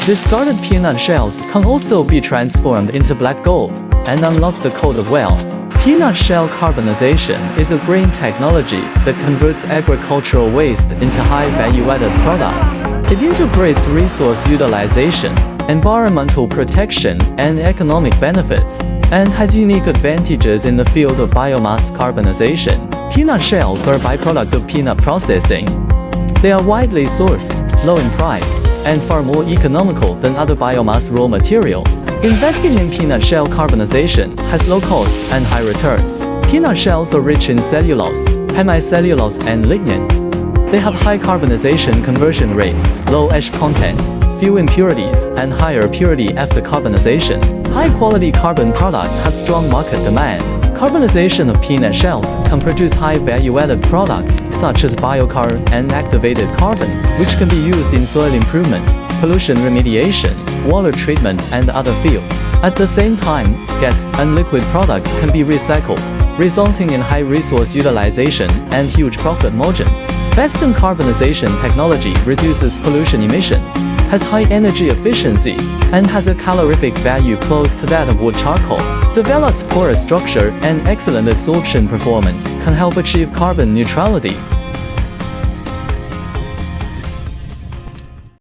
Discarded peanut shells can also be transformed into black gold and unlock the code of wealth. Peanut shell carbonization is a green technology that converts agricultural waste into high-value-added products. It integrates resource utilization, environmental protection, and economic benefits, and has unique advantages in the field of biomass carbonization. Peanut shells are a byproduct of peanut processing. They are widely sourced, low in price, and far more economical than other biomass raw materials. Investing in peanut shell carbonization has low cost and high returns. Peanut shells are rich in cellulose, hemicellulose, and lignin. They have high carbonization conversion rate, low ash content, few impurities, and higher purity after carbonization. High-quality carbon products have strong market demand. Carbonization of peanut shells can produce high-value-added products such as biochar and activated carbon, which can be used in soil improvement, pollution remediation, water treatment, and other fields. At the same time, gas and liquid products can be recycled, resulting in high resource utilization and huge profit margins. Beston carbonization technology reduces pollution emissions, has high energy efficiency, and has a calorific value close to that of wood charcoal. Developed porous structure and excellent absorption performance can help achieve carbon neutrality.